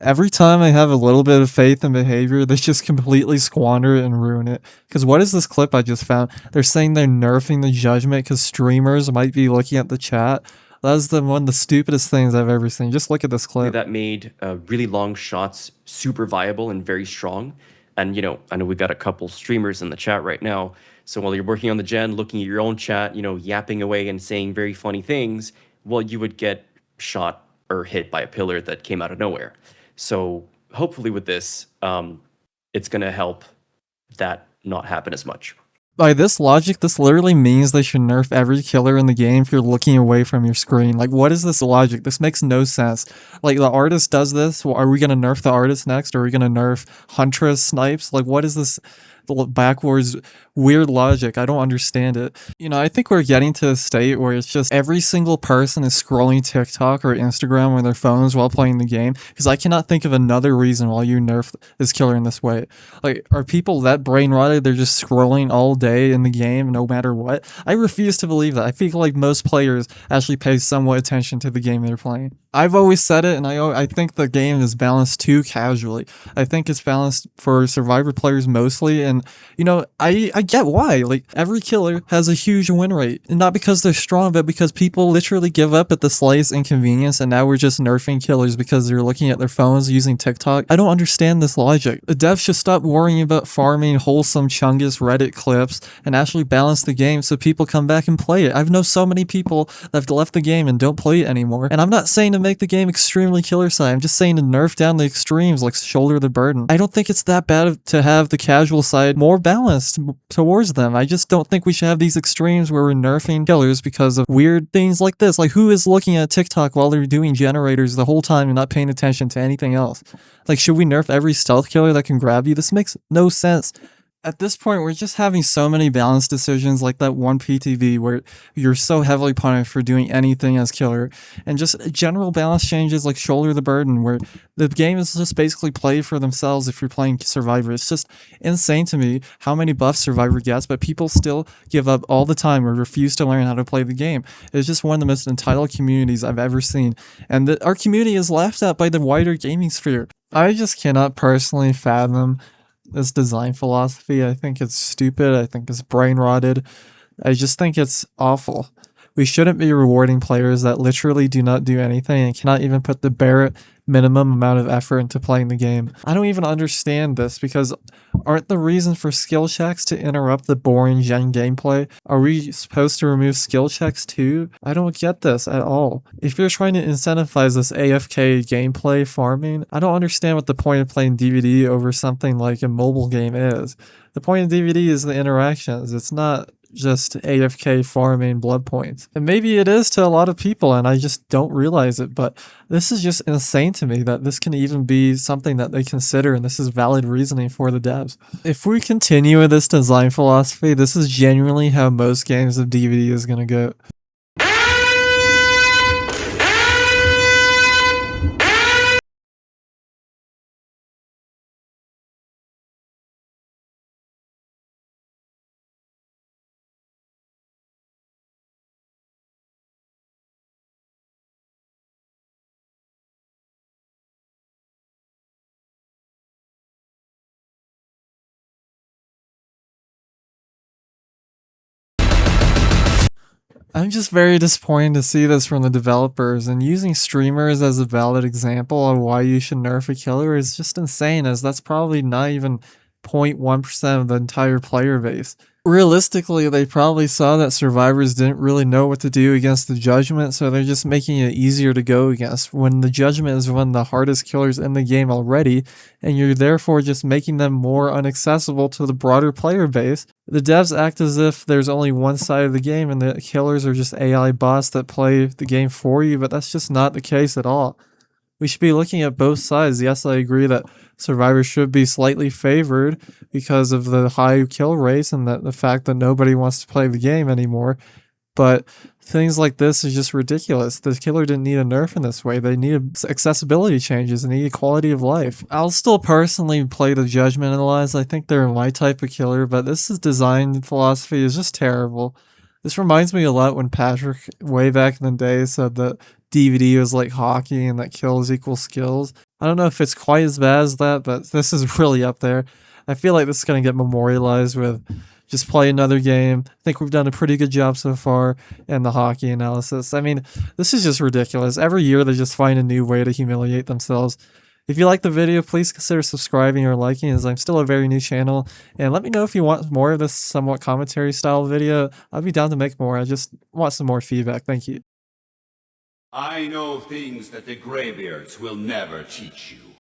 Every time I have a little bit of faith in behavior, they just completely squander it and ruin it. Because what is this clip I just found? They're saying they're nerfing the judgment because streamers might be looking at the chat. That's one of the stupidest things I've ever seen. Just look at this clip. That made really long shots super viable and very strong. And, I know we've got a couple streamers in the chat right now. So while you're working on the gen, looking at your own chat, yapping away and saying very funny things, well, you would get shot or hit by a pillar that came out of nowhere. So hopefully with this, it's going to help that not happen as much. By this logic, this literally means they should nerf every killer in the game if you're looking away from your screen. Like, what is this logic? This makes no sense. Like, the artist does this. Well, are we going to nerf the artist next? Are we going to nerf Huntress snipes? Like, what is this backwards weird logic? I don't understand it. I think we're getting to a state where it's just every single person is scrolling TikTok or Instagram on their phones while playing the game, because I cannot think of another reason why you nerf this killer in this way. Like, are people that brain rotted? They're just scrolling all day in the game no matter what? I refuse to believe that. I feel like most players actually pay somewhat attention to the game they're playing. I've always said it, and I think the game is balanced too casually. I think it's balanced for Survivor players mostly, and I get why. Like, every killer has a huge win rate, and not because they're strong, but because people literally give up at the slightest inconvenience, and now we're just nerfing killers because they're looking at their phones using TikTok. I don't understand this logic. The devs should stop worrying about farming wholesome Chungus Reddit clips and actually balance the game so people come back and play it. I've known so many people that have left the game and don't play it anymore, and I'm not saying to make the game extremely killer side. I'm just saying to nerf down the extremes, like shoulder the burden. I don't think it's that bad to have the casual side more balanced towards them. I just don't think we should have these extremes where we're nerfing killers because of weird things like this. Like, who is looking at TikTok while they're doing generators the whole time and not paying attention to anything else? Like, should we nerf every stealth killer that can grab you? This makes no sense. At this point, we're just having so many balance decisions, like that one PTV where you're so heavily punished for doing anything as killer, and just general balance changes like shoulder the burden, where the game is just basically played for themselves if you're playing Survivor. It's just insane to me how many buffs Survivor gets, but people still give up all the time or refuse to learn how to play the game. It's just one of the most entitled communities I've ever seen, and our community is laughed at by the wider gaming sphere. I just cannot personally fathom this design philosophy. I think it's stupid. I think it's brain rotted. I just think it's awful. We shouldn't be rewarding players that literally do not do anything and cannot even put the bare minimum amount of effort into playing the game. I don't even understand this, because aren't the reason for skill checks to interrupt the boring gen gameplay? Are we supposed to remove skill checks too? I don't get this at all. If you're trying to incentivize this AFK gameplay farming, I don't understand what the point of playing DVD over something like a mobile game is. The point of DVD is the interactions. It's not just AFK farming blood points. And maybe it is to a lot of people and I just don't realize it, but this is just insane to me that this can even be something that they consider, and this is valid reasoning for the devs. If we continue with this design philosophy, this is genuinely how most games of DVD is gonna go. I'm just very disappointed to see this from the developers, and using streamers as a valid example of why you should nerf a killer is just insane, as that's probably not even 0.1% of the entire player base. Realistically, they probably saw that survivors didn't really know what to do against the judgment, so they're just making it easier to go against, when the judgment is one of the hardest killers in the game already, and you're therefore just making them more inaccessible to the broader player base. The devs act as if there's only one side of the game and the killers are just AI bots that play the game for you, but that's just not the case at all. We should be looking at both sides. Yes, I agree that survivors should be slightly favored because of the high kill rates and the fact that nobody wants to play the game anymore. But things like this is just ridiculous. The killer didn't need a nerf in this way. They needed accessibility changes and needed quality of life. I'll still personally play the Judgment Allies. I think they're my type of killer, but this is design philosophy is just terrible. This reminds me a lot when Patrick, way back in the day, said that DVD was like hockey and that kills equal skills. I don't know if it's quite as bad as that, but this is really up there. I feel like this is going to get memorialized with just play another game. I think we've done a pretty good job so far in the hockey analysis. I mean, this is just ridiculous. Every year they just find a new way to humiliate themselves. If you like the video, please consider subscribing or liking, as I'm still a very new channel. And let me know if you want more of this somewhat commentary style video. I'll be down to make more. I just want some more feedback. Thank you. I know things that the Greybeards will never teach you.